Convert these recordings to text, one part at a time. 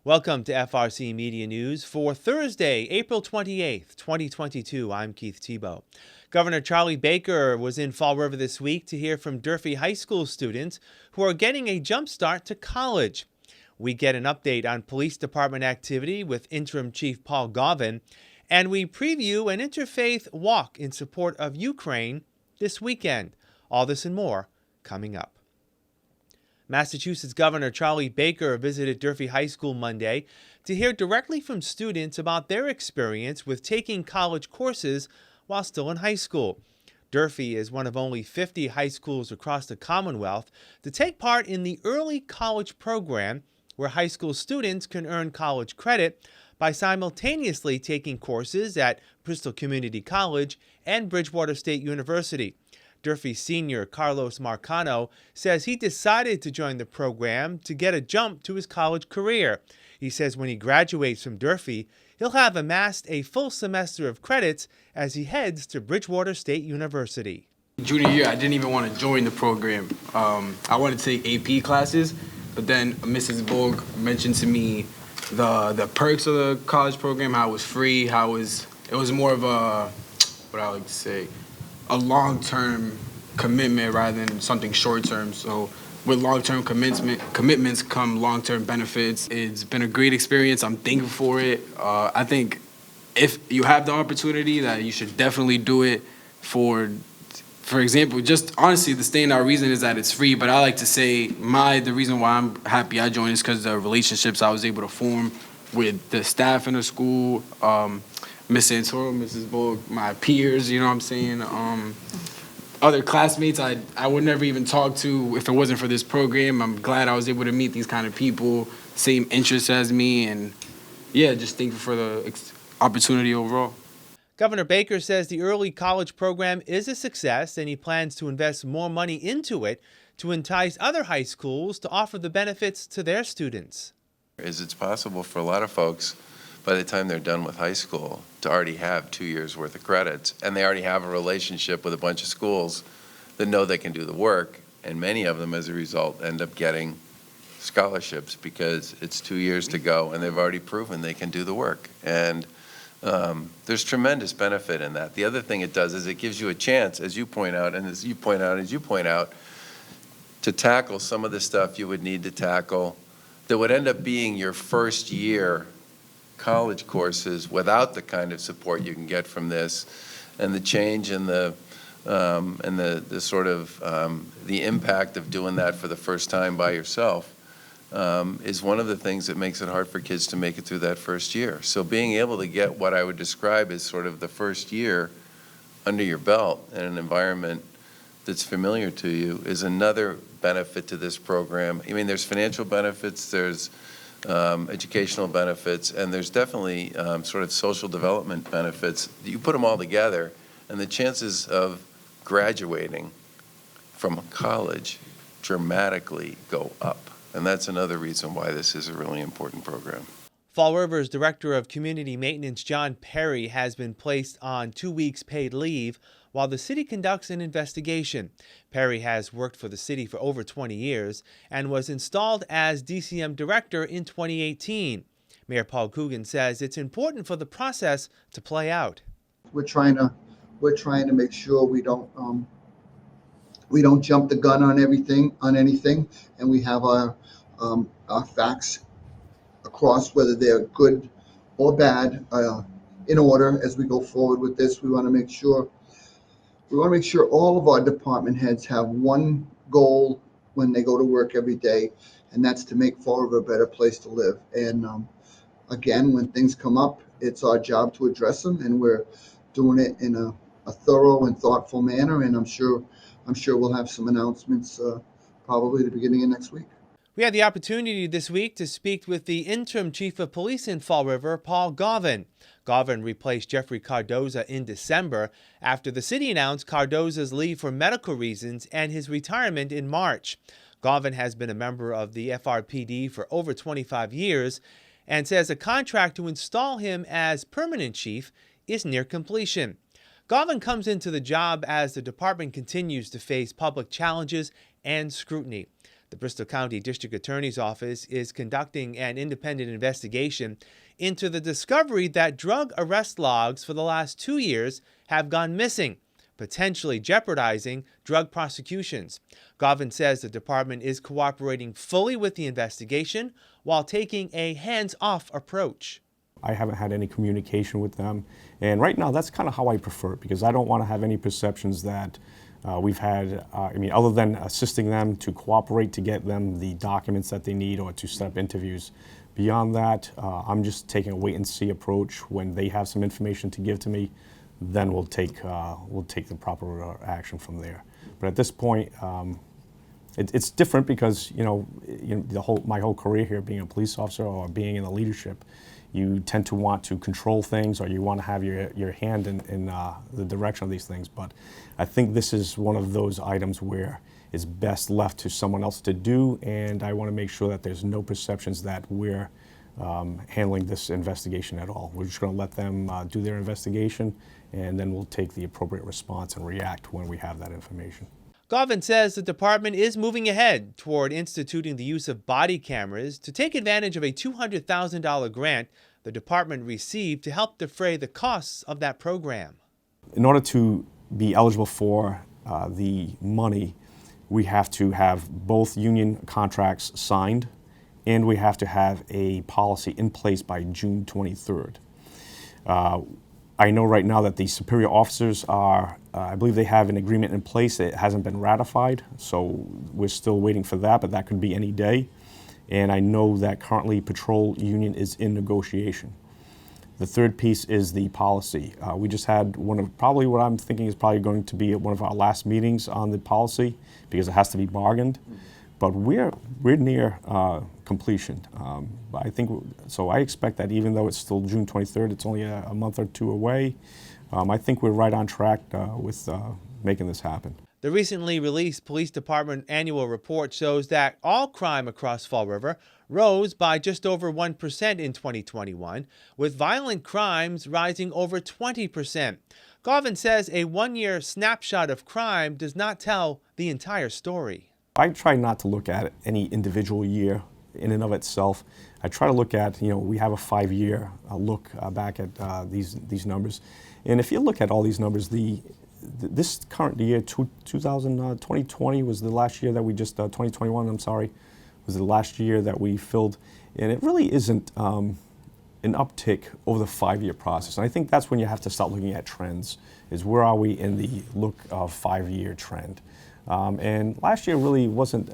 Welcome to FRCMedia News for Thursday, April 28th, 2022. I'm Keith Tebow. Governor Charlie Baker was in Fall River this week to hear from Durfee High School students who are getting a jump start to college. We get an update on police department activity with Interim Chief Paul Gauvin, and we preview an interfaith walk in support of Ukraine this weekend. All this and more coming up. Massachusetts Governor Charlie Baker visited Durfee High School Monday to hear directly from students about their experience with taking college courses while still in high school. Durfee is one of only 50 high schools across the Commonwealth to take part in the early college program, where high school students can earn college credit by simultaneously taking courses at Bristol Community College and Bridgewater State University. Durfee senior Carlos Marcano says he decided to join the program to get a jump to his college career. He says when he graduates from Durfee, he'll have amassed a full semester of credits as he heads to Bridgewater State University. Junior year, I didn't even want to join the program. I wanted to take AP classes, but then Mrs. Borg mentioned to me the perks of the college program, how it was free, how it was more of a, what I like to say, a long-term commitment rather than something short-term. So with long-term commitments come long-term benefits. It's been a great experience. I'm thankful for it. I think if you have the opportunity, that you should definitely do it. For example, just honestly, the standout reason is that it's free, but I like to say the reason why I'm happy I joined is because of the relationships I was able to form with the staff in the school, Miss Santoro, Mrs. Borg, my peers, you know what I'm saying? Other classmates I would never even talk to if it wasn't for this program. I'm glad I was able to meet these kind of people, same interests as me, and yeah, just thankful for the opportunity overall. Governor Baker says the early college program is a success, and he plans to invest more money into it to entice other high schools to offer the benefits to their students. It's possible for a lot of folks, by the time they're done with high school, to already have 2 years worth of credits, and they already have a relationship with a bunch of schools that know they can do the work, and many of them as a result end up getting scholarships because it's 2 years to go and they've already proven they can do the work. And there's tremendous benefit in that. The other thing it does is it gives you a chance, as you point out, and as you point out, to tackle some of the stuff you would need to tackle that would end up being your first year college courses without the kind of support you can get from this, and the change in the sort of the impact of doing that for the first time by yourself is one of the things that makes it hard for kids to make it through that first year. So being able to get what I would describe as sort of the first year under your belt in an environment that's familiar to you is another benefit to this program. I mean, there's financial benefits, there's educational benefits, and there's definitely sort of social development benefits. You put them all together, and the chances of graduating from college dramatically go up. And that's another reason why this is a really important program. Fall River's Director of Community Maintenance, John Perry, has been placed on 2 weeks paid leave while the city conducts an investigation. Perry has worked for the city for over 20 years and was installed as DCM Director in 2018. Mayor Paul Coogan says it's important for the process to play out. We're trying to make sure we don't jump the gun on anything, and we have our facts across, whether they're good or bad, in order as we go forward with this. We want to make sure all of our department heads have one goal when they go to work every day, and that's to make Fall River a better place to live. And again, when things come up, it's our job to address them, and we're doing it in a thorough and thoughtful manner. And I'm sure we'll have some announcements probably at the beginning of next week. We had the opportunity this week to speak with the interim chief of police in Fall River, Paul Gauvin. Gauvin replaced Jeffrey Cardoza in December after the city announced Cardoza's leave for medical reasons and his retirement in March. Gauvin has been a member of the FRPD for over 25 years and says a contract to install him as permanent chief is near completion. Gauvin comes into the job as the department continues to face public challenges and scrutiny. The Bristol County District Attorney's Office is conducting an independent investigation into the discovery that drug arrest logs for the last 2 years have gone missing, potentially jeopardizing drug prosecutions. Gauvin says the department is cooperating fully with the investigation while taking a hands-off approach. I haven't had any communication with them, and right now that's kind of how I prefer it, because I don't want to have any perceptions that we've had, other than assisting them to cooperate to get them the documents that they need or to set up interviews. Beyond that, I'm just taking a wait-and-see approach. When they have some information to give to me, then we'll take the proper action from there. But at this point, it's different because my whole career here, being a police officer or being in the leadership, you tend to want to control things, or you want to have your hand in the direction of these things. But I think this is one of those items where it's best left to someone else to do, and I want to make sure that there's no perceptions that we're handling this investigation at all. We're just going to let them do their investigation, and then we'll take the appropriate response and react when we have that information. Gauvin says the department is moving ahead toward instituting the use of body cameras to take advantage of a $200,000 grant the department received to help defray the costs of that program. In order to be eligible for the money, we have to have both union contracts signed, and we have to have a policy in place by June 23rd. I know right now that the superior officers are, I believe they have an agreement in place. It hasn't been ratified, so we're still waiting for that, but that could be any day. And I know that currently patrol union is in negotiation. The third piece is the policy. We just had what I'm thinking is probably going to be one of our last meetings on the policy, because it has to be bargained. But we're near completion. I expect that even though it's still June 23rd, it's only a month or two away. I think we're right on track with making this happen. The recently released Police Department annual report shows that all crime across Fall River rose by just over 1% in 2021, with violent crimes rising over 20%. Gauvin says a one-year snapshot of crime does not tell the entire story. I try not to look at any individual year in and of itself. I try to look at, we have a 5-year look back at these numbers. And if you look at all these numbers, this current year, 2020 was the last year that we just, 2021, I'm sorry, was the last year that we filled. And it really isn't an uptick over the 5-year process. And I think that's when you have to start looking at trends, is where are we in the look of 5-year trend. And last year really wasn't,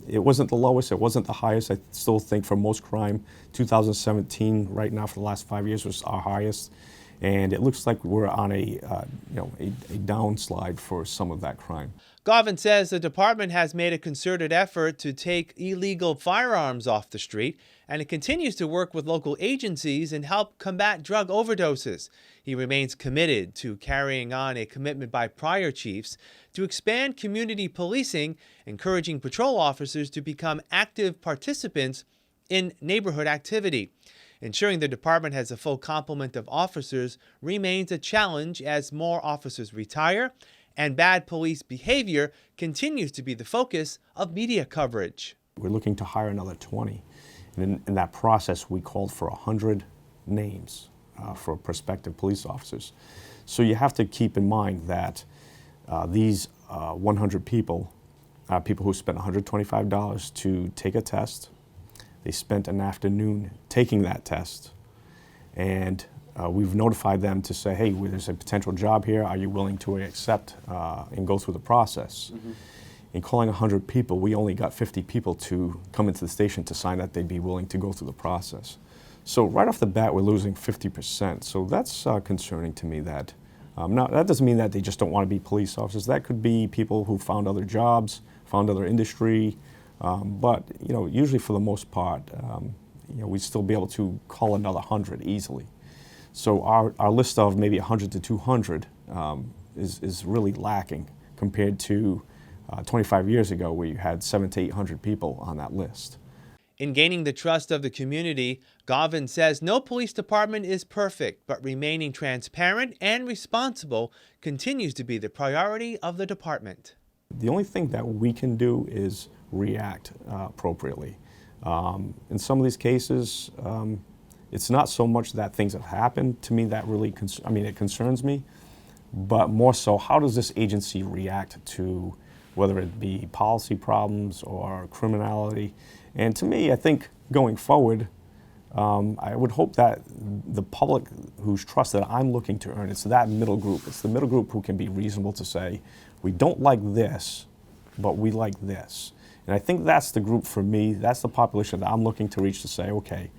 it wasn't the lowest, it wasn't the highest. I still think for most crime, 2017 right now for the last 5 years was our highest. And it looks like we're on a downslide for some of that crime. Gauvin says the department has made a concerted effort to take illegal firearms off the street, and it continues to work with local agencies and help combat drug overdoses. He remains committed to carrying on a commitment by prior chiefs to expand community policing, encouraging patrol officers to become active participants in neighborhood activity. Ensuring the department has a full complement of officers remains a challenge as more officers retire, and bad police behavior continues to be the focus of media coverage. We're looking to hire another 20. And in that process, we called for 100 names for prospective police officers. So you have to keep in mind that these 100 people, people who spent $125 to take a test, they spent an afternoon taking that test, and we've notified them to say, hey, there's a potential job here. Are you willing to accept and go through the process? Mm-hmm. In calling 100 people, we only got 50 people to come into the station to sign that they'd be willing to go through the process. So right off the bat, we're losing 50%. So that's concerning to me. That now, that doesn't mean that they just don't want to be police officers. That could be people who found other jobs, found other industry. But usually for the most part, we'd still be able to call another 100 easily. So our list of maybe 100 to 200 is really lacking compared to 25 years ago, where you had 700 to 800 people on that list. In gaining the trust of the community, Gauvin says no police department is perfect, but remaining transparent and responsible continues to be the priority of the department. The only thing that we can do is react appropriately. In some of these cases, it's not so much that things have happened to me that really, it concerns me, but more so, how does this agency react to whether it be policy problems or criminality? And to me, I think going forward, I would hope that the public whose trust that I'm looking to earn, it's that middle group. It's the middle group who can be reasonable to say, we don't like this, but we like this. And I think that's the group for me, that's the population that I'm looking to reach to say, okay,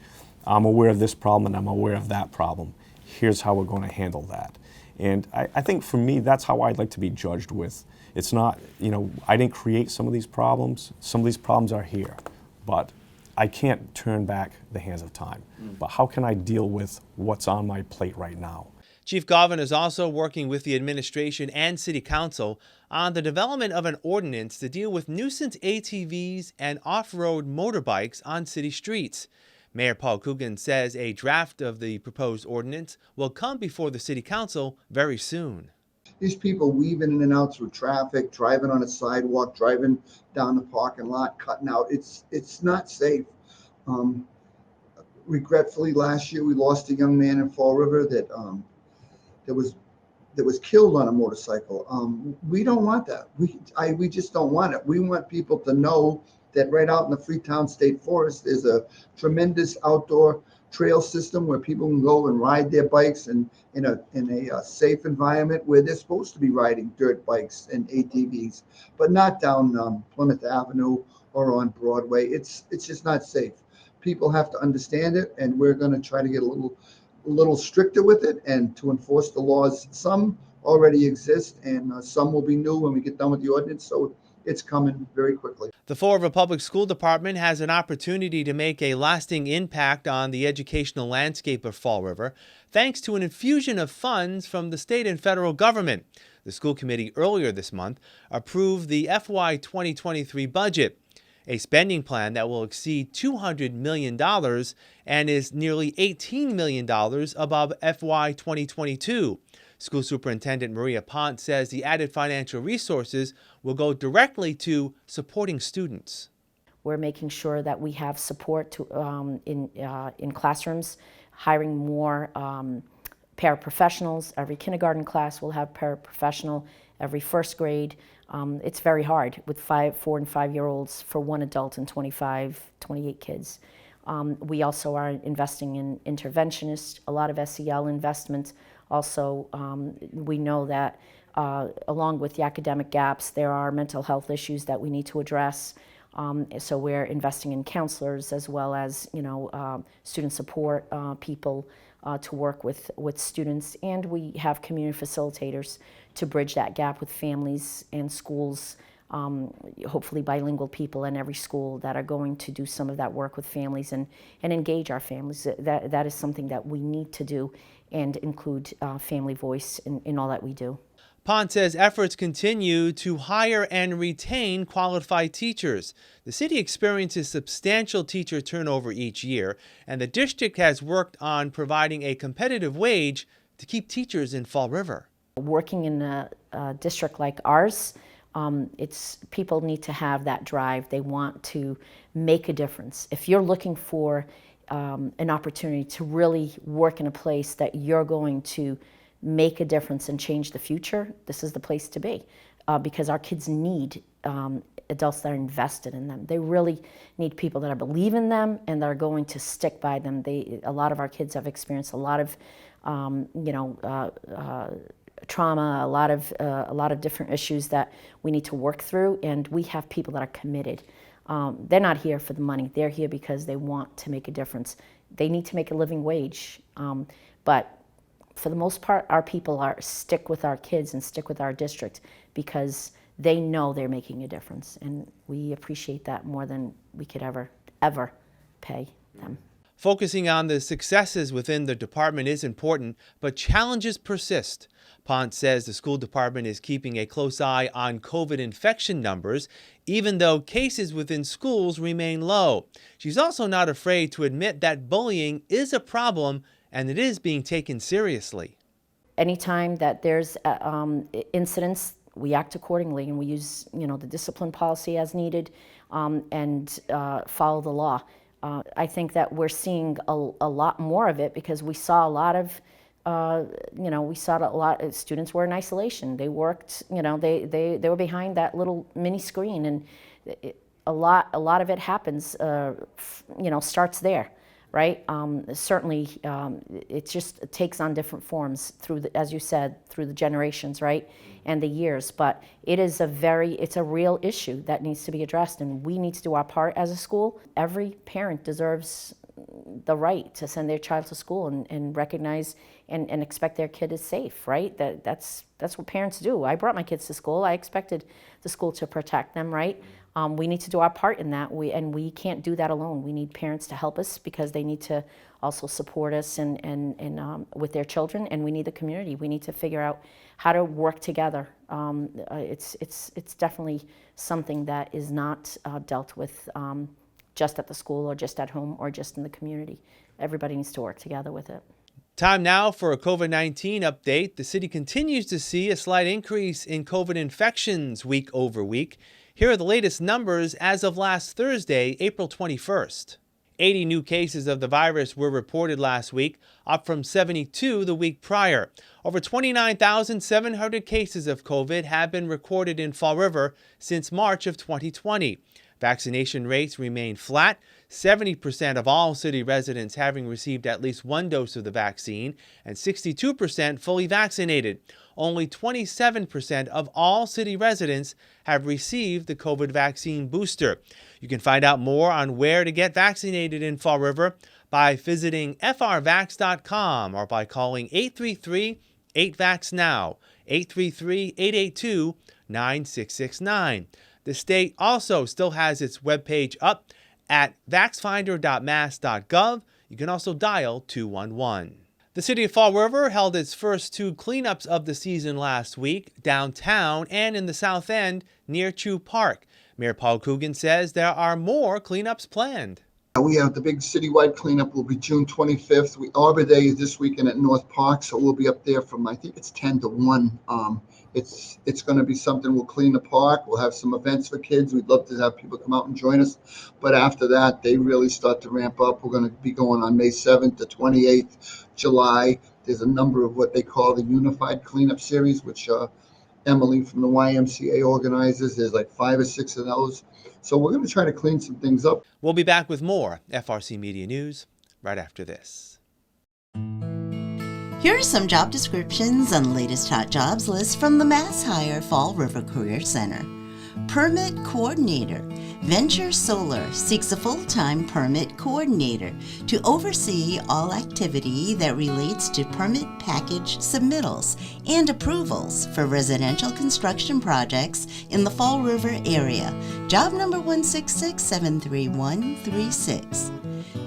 I'm aware of this problem and I'm aware of that problem. Here's how we're going to handle that. And I think for me, that's how I'd like to be judged with. It's not, I didn't create some of these problems. Some of these problems are here, but I can't turn back the hands of time. But how can I deal with what's on my plate right now? Chief Gauvin is also working with the administration and City Council on the development of an ordinance to deal with nuisance ATVs and off-road motorbikes on city streets. Mayor Paul Coogan says a draft of the proposed ordinance will come before the City Council very soon. These people weaving in and out through traffic, driving on a sidewalk, driving down the parking lot, cutting out. It's not safe. Regretfully, last year we lost a young man in Fall River that was killed on a motorcycle. We don't want that. We just don't want it. We want people to know that right out in the Freetown State Forest is a tremendous outdoor trail system where people can go and ride their bikes in a safe environment where they're supposed to be riding dirt bikes and ATVs, but not down Plymouth Avenue or on Broadway. It's just not safe. People have to understand it, and we're going to try to get a little stricter with it and to enforce the laws. Some already exist, and some will be new when we get done with the ordinance. So it's coming very quickly. The Fall River Public School Department has an opportunity to make a lasting impact on the educational landscape of Fall River, thanks to an infusion of funds from the state and federal government. The school committee earlier this month approved the FY 2023 budget, a spending plan that will exceed $200 million and is nearly $18 million above FY 2022. School Superintendent Maria Pont says the added financial resources will go directly to supporting students. We're making sure that we have support in classrooms, hiring more paraprofessionals. Every kindergarten class will have paraprofessional, every first grade. It's very hard with 4 and 5-year-olds for one adult and 28 kids. We also are investing in interventionists, a lot of SEL investment. Also, we know that along with the academic gaps, there are mental health issues that we need to address. So we're investing in counselors as well as student support people to work with students, and we have community facilitators to bridge that gap with families and schools. Hopefully bilingual people in every school that are going to do some of that work with families and engage our families. That is something that we need to do and include family voice in all that we do. Pont says efforts continue to hire and retain qualified teachers. The city experiences substantial teacher turnover each year, and the district has worked on providing a competitive wage to keep teachers in Fall River. Working in a district like ours, people need to have that drive. They want to make a difference. If you're looking for an opportunity to really work in a place that you're going to make a difference and change the future, this is the place to be, because our kids need adults that are invested in them. They really need people that believe in them and that are going to stick by them. A lot of our kids have experienced a lot of trauma, a lot of different issues that we need to work through, and we have people that are committed. They're not here for the money. They're here because they want to make a difference. They need to make a living wage, but for the most part, our people stick with our kids and stick with our district because they know they're making a difference, and we appreciate that more than we could ever pay them. Focusing on the successes within the department is important, but challenges persist. Pont says the school department is keeping a close eye on COVID infection numbers, even though cases within schools remain low. She's also not afraid to admit that bullying is a problem and it is being taken seriously. Anytime that there's incidents, we act accordingly, and we use the discipline policy as needed. and follow the law. I think that we're seeing a lot more of it because we saw a lot of, we saw a lot of students were in isolation. They worked, they were behind that little mini screen, and a lot of it happens, starts there, right? Certainly, it takes on different forms through as you said, through the generations, right, and the years. But it's a real issue that needs to be addressed, and we need to do our part as a school. Every parent deserves the right to send their child to school and recognize and expect their kid is safe, right? That's what parents do. I brought my kids to school. I expected the school to protect them, right? We need to do our part in that. We can't do that alone. We need parents to help us because they need to also support us and with their children, and we need the community. We need to figure out how to work together. It's definitely something that is not dealt with just at the school or just at home or just in the community. Everybody needs to work together with it. Time now for a COVID-19 update. The city continues to see a slight increase in COVID infections week over week. Here are the latest numbers as of last Thursday, April 21st. 80 new cases of the virus were reported last week, up from 72 the week prior. Over 29,700 cases of COVID have been recorded in Fall River since March of 2020. Vaccination rates remain flat, 70% of all city residents having received at least one dose of the vaccine, and 62% fully vaccinated. Only 27% of all city residents have received the COVID vaccine booster. You can find out more on where to get vaccinated in Fall River by visiting frvax.com or by calling 833-8VAX-NOW, 833-882-9669. The state also still has its webpage up at vaxfinder.mass.gov. You can also dial 211. The city of Fall River held its first 2 cleanups of the season last week, downtown and in the South End near Chew Park. Mayor Paul Coogan says there are more cleanups planned. We have the big citywide cleanup will be June 25th. Arbor Day is this weekend at North Park, so we'll be up there from, I think it's 10 to 1. It's going to be something. We'll clean the park. We'll have some events for kids. We'd love to have people come out and join us. But after that, they really start to ramp up. We're going to be going on May 7th to 28th, July. There's a number of what they call the Unified Cleanup Series, which Emily from the YMCA organizes. There's like 5 or 6 of those. So we're going to try to clean some things up. We'll be back with more FRC Media News right after this. Here are some job descriptions and latest hot jobs list from the Mass Hire Fall River Career Center. Permit Coordinator. Venture Solar seeks a full-time permit coordinator to oversee all activity that relates to permit package submittals and approvals for residential construction projects in the Fall River area. Job number 166-73136.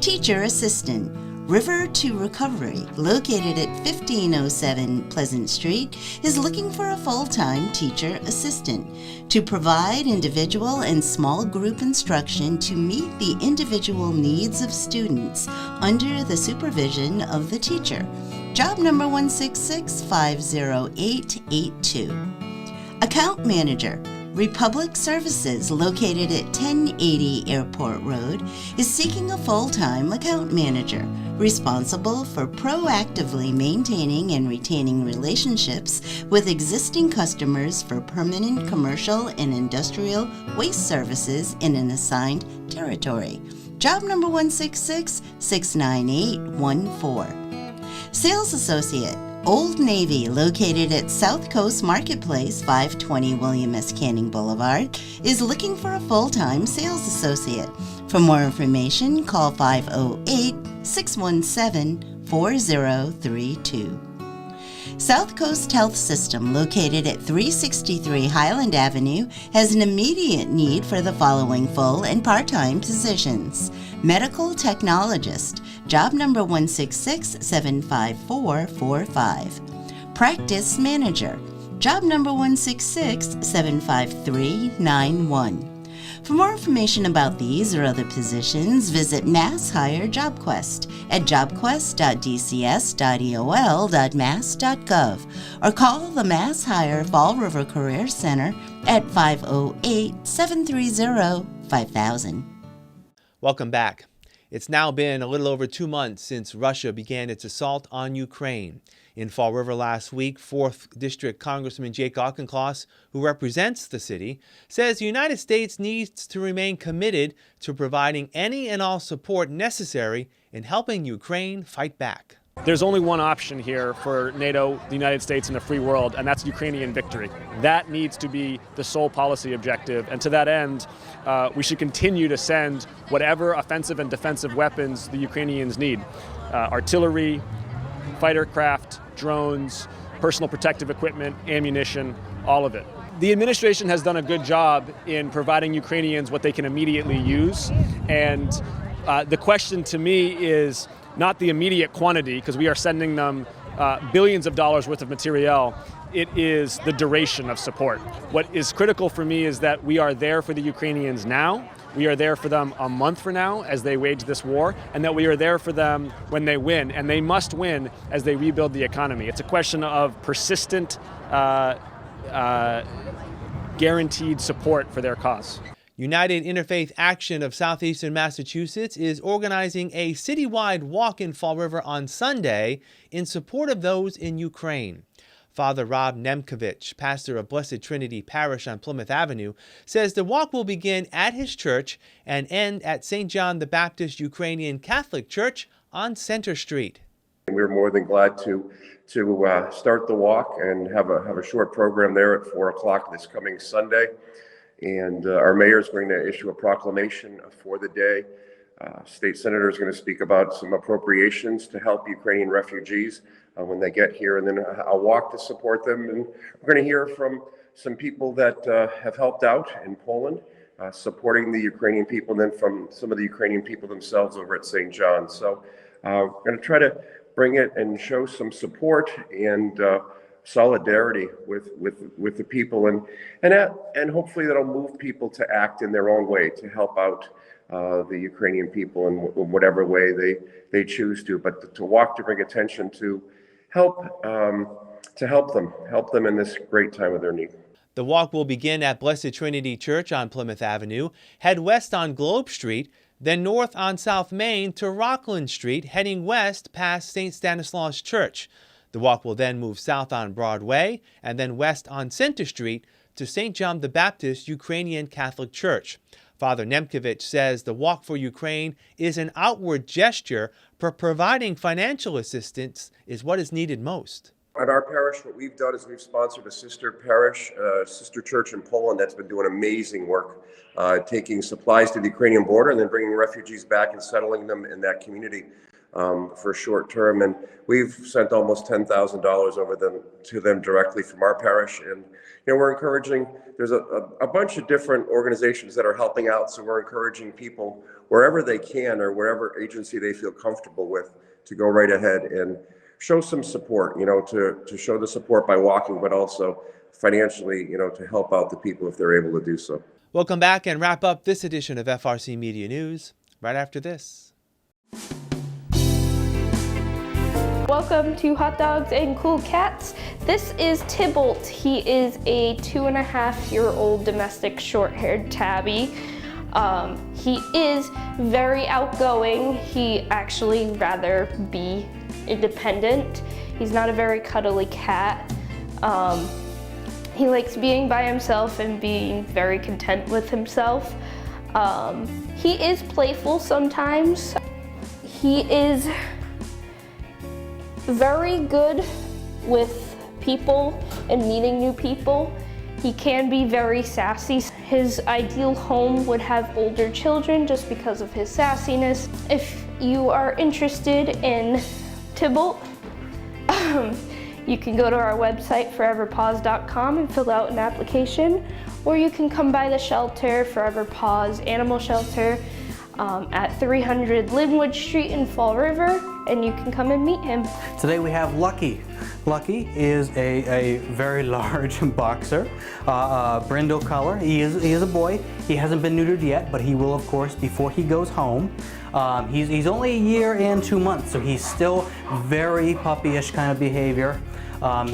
Teacher Assistant. River to Recovery, located at 1507 Pleasant Street, is looking for a full-time teacher assistant to provide individual and small group instruction to meet the individual needs of students under the supervision of the teacher. Job number 166-50882. Account Manager. Republic Services, located at 1080 Airport Road, is seeking a full-time account manager responsible for proactively maintaining and retaining relationships with existing customers for permanent commercial and industrial waste services in an assigned territory. Job number 166-69814. Sales Associate. Old Navy, located at South Coast Marketplace, 520 William S. Canning Boulevard, is looking for a full-time sales associate. For more information, call 508-617-4032. South Coast Health System, located at 363 Highland Avenue, has an immediate need for the following full and part-time positions. Medical Technologist, job number 166-75445. Practice Manager, job number 166-75391. For more information about these or other positions, visit Mass Hire JobQuest at jobquest.dcs.eol.mass.gov or call the Mass Hire Fall River Career Center at 508-730-3000. 5000. Welcome back. It's now been a little over 2 months since Russia began its assault on Ukraine. In Fall River last week, 4th District Congressman Jake Auchincloss, who represents the city, says the United States needs to remain committed to providing any and all support necessary in helping Ukraine fight back. There's only one option here for NATO, the United States, and the free world, and that's Ukrainian victory. That needs to be the sole policy objective, and to that end, we should continue to send whatever offensive and defensive weapons the Ukrainians need. Artillery, fighter craft, drones, personal protective equipment, ammunition, all of it. The administration has done a good job in providing Ukrainians what they can immediately use, and the question to me is not the immediate quantity, because we are sending them billions of dollars worth of materiel. It is the duration of support. What is critical for me is that we are there for the Ukrainians now, we are there for them a month from now as they wage this war, and that we are there for them when they win, and they must win as they rebuild the economy. It's a question of persistent, guaranteed support for their cause. United Interfaith Action of Southeastern Massachusetts is organizing a citywide walk in Fall River on Sunday in support of those in Ukraine. Father Rob Nemkovich, pastor of Blessed Trinity Parish on Plymouth Avenue, says the walk will begin at his church and end at St. John the Baptist Ukrainian Catholic Church on Center Street. We're more than glad to start the walk and have a short program there at 4 o'clock this coming Sunday. And our mayor is going to issue a proclamation for the day. State senator is going to speak about some appropriations to help Ukrainian refugees when they get here, and then a walk to support them. And we're going to hear from some people that have helped out in Poland, supporting the Ukrainian people, and then from some of the Ukrainian people themselves over at St. John. So we're going to try to bring it and show some support and solidarity with the people, and hopefully that'll move people to act in their own way to help out the Ukrainian people in whatever way they choose to. But to walk to bring attention to help them in this great time of their need. The walk will begin at Blessed Trinity Church on Plymouth Avenue, head west on Globe Street, then north on South Main to Rockland Street, heading west past St. Stanislaus Church. The walk will then move south on Broadway and then west on Center Street to St. John the Baptist Ukrainian Catholic Church. Father Nemkovich says the Walk for Ukraine is an outward gesture, but providing financial assistance is what is needed most. At our parish, what we've done is we've sponsored a sister parish, sister church in Poland that's been doing amazing work, taking supplies to the Ukrainian border and then bringing refugees back and settling them in that community for a short term. And we've sent almost $10,000 over to them directly from our parish. And we're encouraging, there's a bunch of different organizations that are helping out. So we're encouraging people wherever they can or wherever agency they feel comfortable with to go right ahead and show some support, to show the support by walking, but also financially, to help out the people if they're able to do so. We'll come back and wrap up this edition of FRC Media News right after this. Welcome to Hot Dogs and Cool Cats. This is Tybalt. He is a 2.5-year-old domestic short-haired tabby. He is very outgoing. He actually rather be independent. He's not a very cuddly cat. He likes being by himself and being very content with himself. He is playful sometimes. He is very good with people and meeting new people. He can be very sassy. His ideal home would have older children just because of his sassiness. If you are interested in Tybalt, you can go to our website foreverpaws.com and fill out an application, or you can come by the shelter, Forever Paws Animal Shelter, at 300 Linwood Street in Fall River, and you can come and meet him. Today we have Lucky. Lucky is a very large boxer, brindle color. He is a boy. He hasn't been neutered yet, but he will, of course, before he goes home. He's only a year and 2 months, so he's still very puppyish kind of behavior.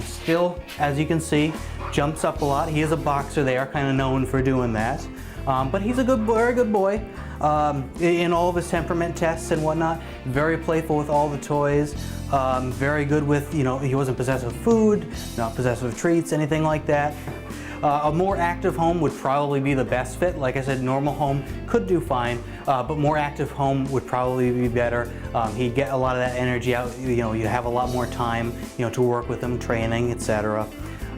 Still, as you can see, jumps up a lot. He is a boxer. They are kind of known for doing that. But he's a good, very good boy in all of his temperament tests and whatnot. Very playful with all the toys. Very good with, he wasn't possessive of food, not possessive of treats, anything like that. A more active home would probably be the best fit. Like I said, normal home could do fine, but more active home would probably be better. He'd get a lot of that energy out. You'd have a lot more time, to work with him, training, etc.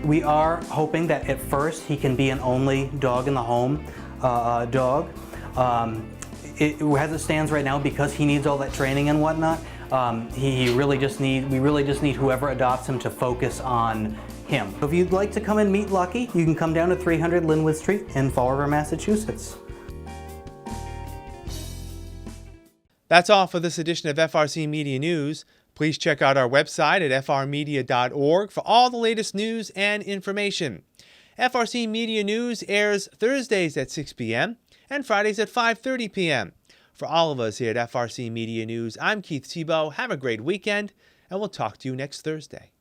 We are hoping that at first he can be an only dog in the home dog. As it stands right now, because he needs all that training and whatnot, we really just need whoever adopts him to focus on him. If you'd like to come and meet Lucky, you can come down to 300 Linwood Street in Fall River, Massachusetts. That's all for this edition of FRC Media News. Please check out our website at frmedia.org for all the latest news and information. FRC Media News airs Thursdays at 6 p.m. and Fridays at 5:30 p.m. For all of us here at FRC Media News, I'm Keith Tebow. Have a great weekend, and we'll talk to you next Thursday.